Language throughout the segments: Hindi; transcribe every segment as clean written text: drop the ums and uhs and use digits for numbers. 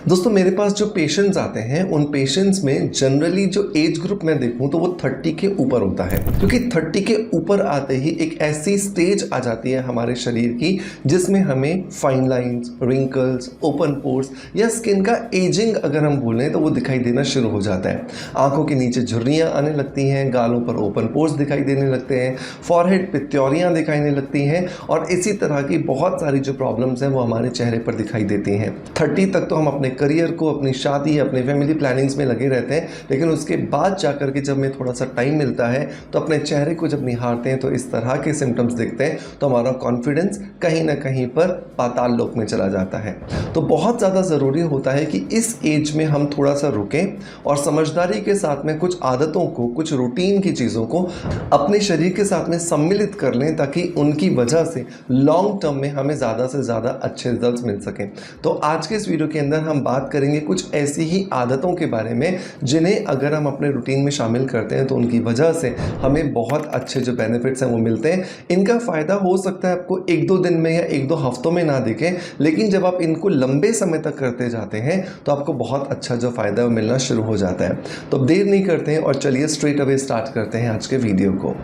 दोस्तों मेरे पास जो पेशेंट्स आते हैं उन पेशेंट्स में जनरली जो एज ग्रुप मैं देखूं तो वो 30 के ऊपर होता है, क्योंकि 30 के ऊपर आते ही एक ऐसी स्टेज आ जाती है हमारे शरीर की जिसमें हमें fine lines, wrinkles, open pores या स्किन का एजिंग अगर हम बोलें तो वो दिखाई देना शुरू हो जाता है। आंखों के नीचे झुर्रियाँ आने लगती हैं, गालों पर ओपन पोर्स दिखाई देने लगते हैं, फॉरहेड पे त्योरियाँ दिखाई लगती हैं और इसी तरह की बहुत सारी जो प्रॉब्लम्स हैं वो हमारे चेहरे पर दिखाई देती हैं। 30 तक तो हम अपने करियर को, अपनी शादी, अपने फैमिली प्लानिंग्स में लगे रहते हैं, लेकिन उसके बाद जाकर के जब हमें थोड़ा सा टाइम मिलता है तो अपने चेहरे को जब निहारते हैं तो इस तरह के सिम्टम्स दिखते हैं तो हमारा कॉन्फिडेंस कहीं ना कहीं पर पाताल लोक में चला जाता है। तो बहुत ज़्यादा ज़रूरी होता है कि इस एज में हम थोड़ा सा रुकें और समझदारी के साथ में कुछ आदतों को, कुछ रूटीन की चीज़ों को अपने शरीर के साथ में सम्मिलित कर लें ताकि उनकी वजह से लॉन्ग टर्म में हमें ज़्यादा से ज़्यादा अच्छे रिजल्ट्स मिल सकें। तो आज के इस वीडियो के अंदर हम बात करेंगे कुछ ऐसी ही आदतों के बारे में जिन्हें अगर हम अपने रूटीन में शामिल करते हैं तो उनकी वजह से हमें बहुत अच्छे जो बेनिफिट्स हैं वो मिलते हैं। इनका फ़ायदा हो सकता है आपको 1-2 दिन में या 1-2 हफ्तों में ना दिखे, लेकिन जब आप इनको लंबे समय तक करते जाते हैं तो आपको बहुत अच्छा जो फ़ायदा मिलना शुरू हो जाता है। तो अब देर नहीं करते हैं और चलिए स्ट्रेट अवे स्टार्ट करते हैं आज के वीडियो को।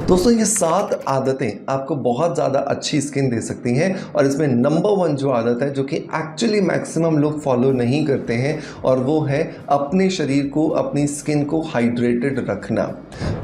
दोस्तों ये 7 आदतें आपको बहुत ज़्यादा अच्छी स्किन दे सकती हैं और इसमें नंबर 1 जो आदत है जो कि एक्चुअली मैक्सिमम लोग फॉलो नहीं करते हैं और वो है अपने शरीर को, अपनी स्किन को हाइड्रेटेड रखना।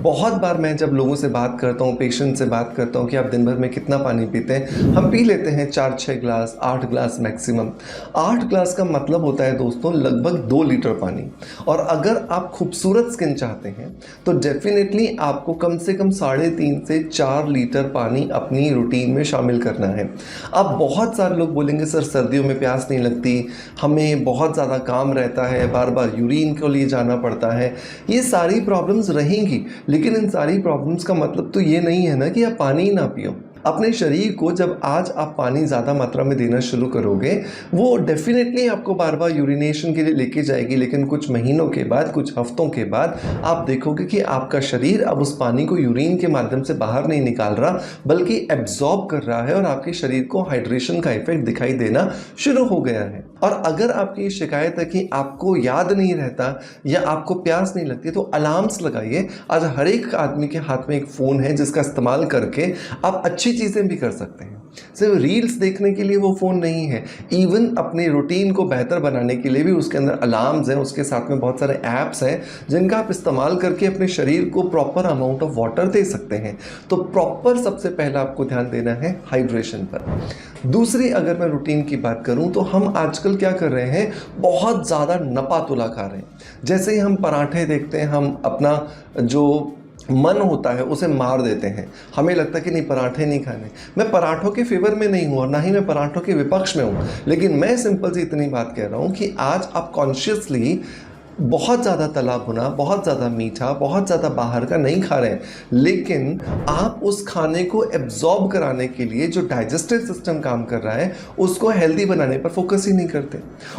बहुत बार मैं जब लोगों से बात करता हूँ, पेशेंट से बात करता हूँ कि आप दिन भर में कितना पानी पीते हैं, हम पी लेते हैं 4-6 ग्लास, 8 ग्लास मैक्सिमम। 8 ग्लास का मतलब होता है दोस्तों लगभग 2 लीटर पानी। और अगर आप खूबसूरत स्किन चाहते हैं तो डेफिनेटली आपको कम से कम 3.5 से 4 लीटर पानी अपनी रूटीन में शामिल करना है। अब बहुत सारे लोग बोलेंगे सर सर्दियों में प्यास नहीं लगती, हमें बहुत ज़्यादा काम रहता है, बार बार यूरिन के लिए जाना पड़ता है। ये सारी प्रॉब्लम्स रहेंगी, लेकिन इन सारी प्रॉब्लम्स का मतलब तो ये नहीं है ना कि आप पानी ही ना पियो। अपने शरीर को जब आज आप पानी ज़्यादा मात्रा में देना शुरू करोगे वो डेफिनेटली आपको बार बार यूरिनेशन के लिए लेके जाएगी, लेकिन कुछ महीनों के बाद, कुछ हफ्तों के बाद आप देखोगे कि आपका शरीर अब उस पानी को यूरिन के माध्यम से बाहर नहीं निकाल रहा बल्कि एब्जॉर्ब कर रहा है और आपके शरीर को हाइड्रेशन का इफेक्ट दिखाई देना शुरू हो गया है। और अगर आपकी शिकायत है कि आपको याद नहीं रहता या आपको प्यास नहीं लगती तो अलार्म्स लगाइए। आज हर एक आदमी के हाथ में एक फ़ोन है जिसका इस्तेमाल करके आप अच्छी चीज़ें भी कर सकते हैं। सिर्फ रील्स देखने के लिए वो फ़ोन नहीं है, इवन अपने रूटीन को बेहतर बनाने के लिए भी उसके अंदर अलार्म्स हैं, उसके साथ में बहुत सारे ऐप्स हैं जिनका आप इस्तेमाल करके अपने शरीर को प्रॉपर अमाउंट ऑफ वाटर दे सकते हैं। तो प्रॉपर सबसे पहला आपको ध्यान देना है हाइड्रेशन पर। दूसरी अगर मैं रूटीन की बात करूं तो हम आजकल क्या कर रहे हैं, बहुत ज़्यादा नपा तुला खा रहे हैं। जैसे ही हम पराठे देखते हैं हम अपना जो मन होता है उसे मार देते हैं। हमें लगता है कि नहीं पराठे नहीं खाने। मैं पराठों के फेवर में नहीं हूँ और ना ही मैं पराठों के विपक्ष में हूँ, लेकिन मैं सिंपल सी इतनी बात कह रहा हूँ कि आज आप कॉन्शियसली बहुत ज़्यादा तला भुना, बहुत ज़्यादा मीठा, बहुत ज़्यादा बाहर का नहीं खा रहे हैं, लेकिन आप उस खाने को एब्जॉर्ब कराने के लिए जो डाइजेस्टिव सिस्टम काम कर रहा है उसको हेल्दी बनाने पर फोकस ही नहीं करते।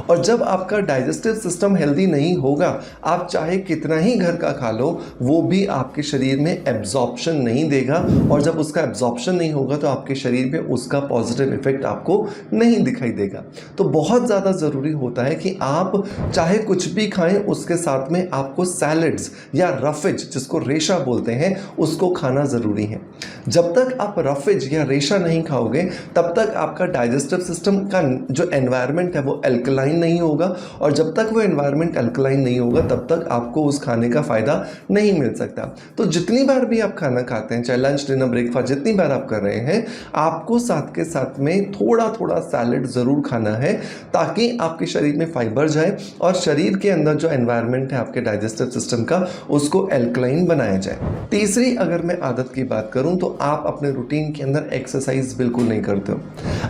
और जब आपका डाइजेस्टिव सिस्टम हेल्दी नहीं होगा, आप चाहे कितना ही घर का खा लो वो भी आपके शरीर में एब्जॉर्प्शन नहीं देगा, और जब उसका एब्जॉर्प्शन नहीं होगा तो आपके शरीर में उसका पॉजिटिव इफेक्ट आपको नहीं दिखाई देगा। तो बहुत ज़्यादा ज़रूरी होता है कि आप चाहे कुछ भी खाएं उसके साथ में आपको सैलड्स या रफेज, जिसको रेशा बोलते हैं, उसको खाना ज़रूरी है। जब तक आप रफेज या रेशा नहीं खाओगे तब तक आपका डाइजेस्टिव सिस्टम का जो एनवायरनमेंट है वो अल्कलाइन नहीं होगा, और जब तक वो एनवायरनमेंट अल्कलाइन नहीं होगा तब तक आपको उस खाने का फ़ायदा नहीं मिल सकता। तो जितनी बार भी आप खाना खाते हैं, चाहे लंच, डिनर, ब्रेकफास्ट, जितनी बार आप कर रहे हैं, आपको साथ के साथ में थोड़ा थोड़ा सैलड ज़रूर खाना है ताकि आपके शरीर में फाइबर जाए और शरीर के अंदर जो एनवायरनमेंट है आपके डाइजेस्टिव सिस्टम का उसको एल्कलाइन बनाया जाए। तीसरी अगर मैं आदत की बात करूं तो आप अपने रूटीन के अंदर एक्सरसाइज बिल्कुल नहीं करते हो।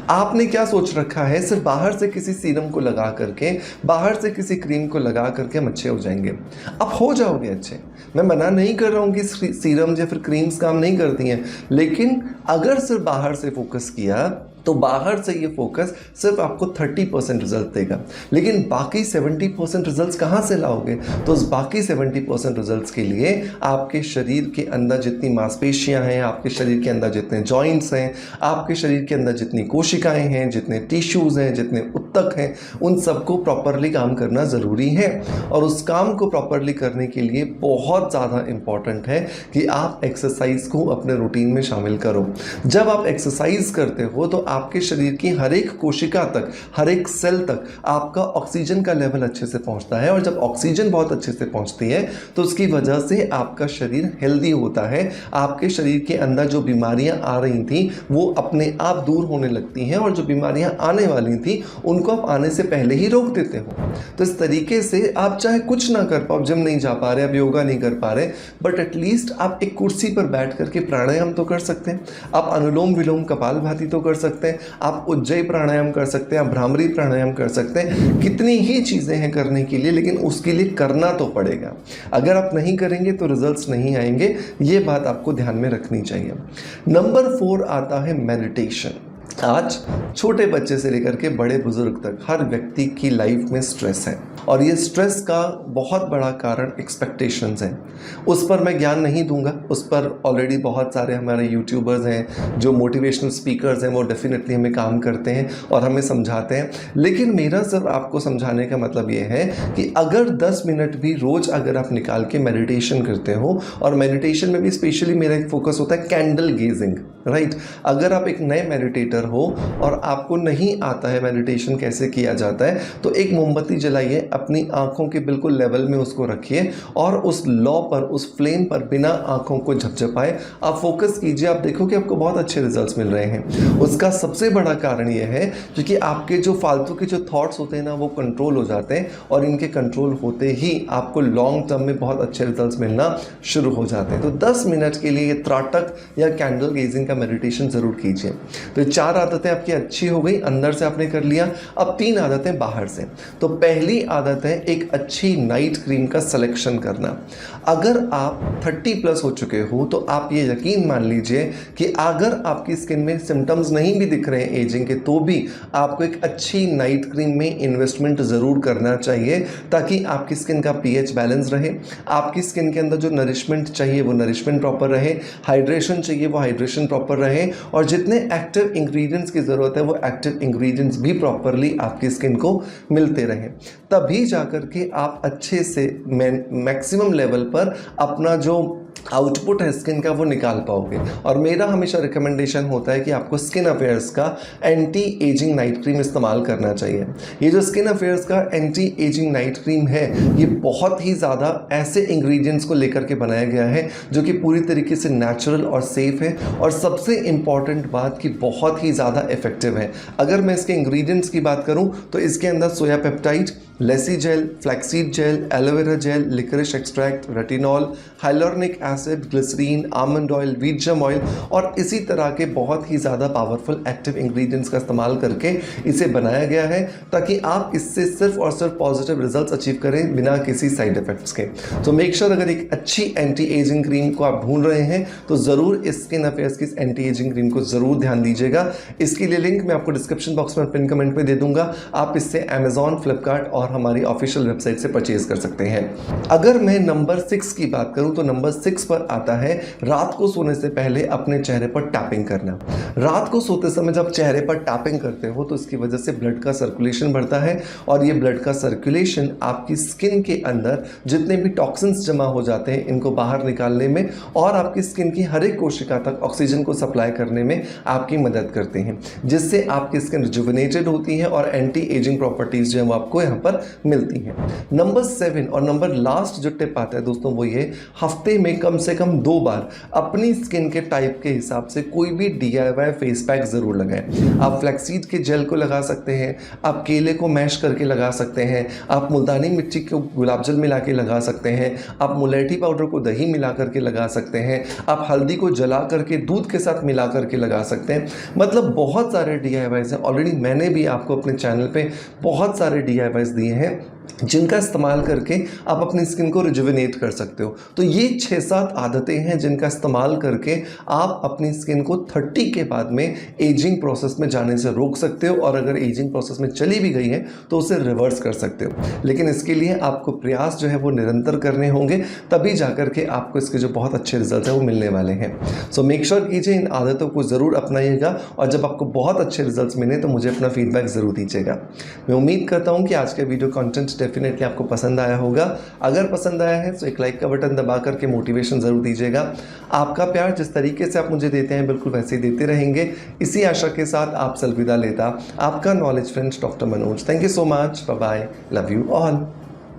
आपने क्या सोच रखा है, सिर्फ बाहर से किसी सीरम को लगा करके, बाहर से किसी क्रीम को लगा करके हम अच्छे हो जाएंगे। आप हो जाओगे अच्छे, मैं मना नहीं कर रहा हूं कि सीरम या फिर क्रीम्स काम नहीं करती हैं, लेकिन अगर सिर्फ बाहर से फोकस किया तो बाहर से ये फोकस सिर्फ आपको 30% रिजल्ट देगा, लेकिन बाकी 70% रिजल्ट्स कहाँ से लाओगे? तो उस बाकी 70% रिजल्ट्स के लिए आपके शरीर के अंदर जितनी मांसपेशियां हैं, आपके शरीर के अंदर जितने जॉइंट्स हैं, आपके शरीर के अंदर जितनी कोशिकाएं हैं, जितने टिश्यूज़ हैं, जितने ऊतक हैं, उन सबको प्रॉपरली काम करना ज़रूरी है। और उस काम को प्रॉपरली करने के लिए बहुत ज़्यादा इम्पॉर्टेंट है कि आप एक्सरसाइज को अपने रूटीन में शामिल करो। जब आप एक्सरसाइज करते हो तो आपके शरीर की हर एक कोशिका तक, हर एक सेल तक आपका ऑक्सीजन का लेवल अच्छे से पहुंचता है, और जब ऑक्सीजन बहुत अच्छे से पहुंचती है तो उसकी वजह से आपका शरीर हेल्दी होता है। आपके शरीर के अंदर जो बीमारियां आ रही थी वो अपने आप दूर होने लगती हैं, और जो बीमारियां आने वाली थी उनको आप आने से पहले ही रोक देते हो। तो इस तरीके से आप चाहे कुछ ना कर पाओ, जिम नहीं जा पा रहे, आप योगा नहीं कर पा रहे, बट एटलीस्ट आप एक कुर्सी पर बैठ करके प्राणायाम तो कर सकते हैं, आप अनुलोम विलोम कपालभाति तो कर सकते हैं, आप उज्जयी प्राणायाम कर सकते हैं, आप भ्रामरी प्राणायाम कर सकते हैं। कितनी ही चीज़ें हैं करने के लिए, लेकिन उसके लिए करना तो पड़ेगा। अगर आप नहीं करेंगे तो रिजल्ट्स नहीं आएंगे, ये बात आपको ध्यान में रखनी चाहिए। नंबर 4 आता है मेडिटेशन। आज छोटे बच्चे से लेकर के बड़े बुजुर्ग तक हर व्यक्ति की लाइफ में स्ट्रेस है, और ये स्ट्रेस का बहुत बड़ा कारण एक्सपेक्टेशंस हैं। उस पर मैं ज्ञान नहीं दूंगा, उस पर ऑलरेडी बहुत सारे हमारे यूट्यूबर्स हैं जो मोटिवेशनल स्पीकर्स हैं, वो डेफिनेटली हमें काम करते हैं और हमें समझाते हैं। लेकिन मेरा सिर्फ आपको समझाने का मतलब ये है कि अगर 10 मिनट भी रोज़ अगर आप निकाल के मेडिटेशन करते हो, और मेडिटेशन में भी स्पेशली मेरा एक फोकस होता है कैंडल गेजिंग, राइट। अगर आप एक नए मेडिटेटर हो और आपको नहीं आता है मेडिटेशन कैसे किया जाता है, तो एक मोमबत्ती जलाइए, अपनी आंखों के बिल्कुल लेवल में उसको रखिए, और उस लौ पर, उस फ्लेम पर बिना आंखों को झपझपाए आप फोकस कीजिए। आप देखो कि आपको बहुत अच्छे रिजल्ट्स मिल रहे हैं। उसका सबसे बड़ा कारण ये है क्योंकि आपके जो फालतू के जो थॉट्स होते हैं ना, वो कंट्रोल हो जाते हैं, और इनके कंट्रोल होते ही आपको लॉन्ग टर्म में बहुत अच्छे रिजल्ट्स मिलना शुरू हो जाते हैं। तो 10 मिनट के लिए ये त्राटक या कैंडल गेजिंग का मेडिटेशन जरूर कीजिए। तो 4 आदतें आपकी अच्छी हो गई, अंदर से आपने कर लिया। अब 3 आदतें बाहर से। तो पहली आदत है एक अच्छी नाइट क्रीम का सिलेक्शन करना। अगर आप 30 प्लस हो चुके हो तो आप ये यकीन मान लीजिए कि अगर आपकी स्किन में सिम्टम्स नहीं भी दिख रहे हैं एजिंग के, तो भी आपको एक अच्छी नाइट क्रीम में इन्वेस्टमेंट ज़रूर करना चाहिए, ताकि आपकी स्किन का पीएच बैलेंस रहे, आपकी स्किन के अंदर जो नरिशमेंट चाहिए वो नरिशमेंट प्रॉपर रहे, हाइड्रेशन चाहिए वो हाइड्रेशन प्रॉपर रहे, और जितने एक्टिव इंग्रेडिएंट्स की ज़रूरत है वो एक्टिव इंग्रेडिएंट्स भी प्रॉपरली आपकी स्किन को मिलते रहें। तभी जाकर के आप अच्छे से मैक्सिमम लेवल पर अपना जो आउटपुट है स्किन का वो निकाल पाओगे। और मेरा हमेशा रिकमेंडेशन होता है कि आपको स्किन अफेयर्स का एंटी एजिंग नाइट क्रीम इस्तेमाल करना चाहिए। ये जो स्किन अफेयर्स का एंटी एजिंग नाइट क्रीम है, ये बहुत ही ज़्यादा ऐसे इंग्रेडिएंट्स को लेकर के बनाया गया है जो कि पूरी तरीके से नेचुरल और सेफ है, और सबसे इम्पॉर्टेंट बात कि बहुत ही ज़्यादा इफेक्टिव है। अगर मैं इसके इंग्रेडिएंट्स की बात करूँ तो इसके अंदर सोया पेप्टाइड, लेसी gel, flaxseed gel, aloe vera gel, liquorice extract, retinol, hyaluronic acid, glycerine, almond oil, wheat germ oil और इसी तरह के बहुत ही ज़्यादा पावरफुल एक्टिव इंग्रेडिएंट्स का इस्तेमाल करके इसे बनाया गया है, ताकि आप इससे सिर्फ और सिर्फ पॉजिटिव रिजल्ट्स अचीव करें बिना किसी साइड इफेक्ट्स के। तो मेक श्योर अगर एक अच्छी एंटी एजिंग क्रीम को आप ढूंढ रहे हैं तो ज़रूर इस स्किन अफेयर्स की एंटी एजिंग क्रीम को ज़रूर ध्यान दीजिएगा। इसके लिए लिंक मैं आपको डिस्क्रिप्शन बॉक्स में पिन कमेंट में दे दूंगा। आप इससे अमेजॉन, फ्लिपकार्ट और हमारी ऑफिशियल वेबसाइट से परचेज कर सकते हैं। अगर मैं नंबर 6 की बात करूं तो नंबर 6 पर आता है रात को सोने से पहले अपने चेहरे पर टैपिंग करना। रात को सोते समय जब चेहरे पर टैपिंग करते हो तो इसकी वजह से ब्लड का सर्कुलेशन बढ़ता है, और ये ब्लड का सर्कुलेशन आपकी स्किन के अंदर जितने भी टॉक्सिन्स जमा हो जाते हैं इनको बाहर निकालने में और आपकी स्किन की हर एक कोशिका तक ऑक्सीजन को सप्लाई करने में आपकी मदद करते हैं, जिससे आपकी स्किन रिजुविनेटेड होती है और एंटी एजिंग प्रॉपर्टीज जो है वो आपको यहाँ पर मिलती हैं। नंबर 7 और नंबर लास्ट जो टिप आता है दोस्तों वो ये, हफ्ते में कम से कम 2 बार अपनी स्किन के टाइप के हिसाब से कोई भी DIY फेस पैक जरूर लगाएं। आप फ्लैक्सीड के जेल को लगा सकते हैं, आप केले को मैश करके लगा सकते हैं, आप मुल्तानी मिट्टी को गुलाब जल मिला के लगा सकते हैं, आप मुलेठी पाउडर को दही मिला करके लगा सकते हैं, आप हल्दी को जला करके दूध के साथ मिला करके लगा सकते हैं। मतलब बहुत सारे DIYs हैं। ऑलरेडी मैंने भी आपको अपने चैनल पे बहुत सारे DIYs दिए हैं जिनका इस्तेमाल करके आप अपनी स्किन को रिजुविनेट कर सकते हो। तो ये 6-7 आदतें हैं जिनका इस्तेमाल करके आप अपनी स्किन को 30 के बाद में एजिंग प्रोसेस में जाने से रोक सकते हो, और अगर एजिंग प्रोसेस में चली भी गई है तो उसे रिवर्स कर सकते हो। लेकिन इसके लिए आपको प्रयास जो है वो निरंतर करने होंगे, तभी जाकर के आपको इसके जो बहुत अच्छे रिजल्ट हैं वो मिलने वाले हैं। सो मेक श्योर कीजिए, इन आदतों को ज़रूर अपनाइएगा, और जब आपको बहुत अच्छे रिजल्ट्स मिले तो मुझे अपना फीडबैक ज़रूर दीजिएगा। मैं उम्मीद करता हूँ कि आज का वीडियो कंटेंट डेफिनेटली आपको पसंद आया होगा। अगर पसंद आया है तो एक लाइक का बटन दबा करके मोटिवेशन ज़रूर दीजिएगा। आपका प्यार जिस तरीके से आप मुझे देते हैं बिल्कुल वैसे ही देते रहेंगे। इसी आशा के साथ आपसे अलविदा लेता आपका knowledge friend doctor Manoj. Thank you so much. Bye bye. Love you all.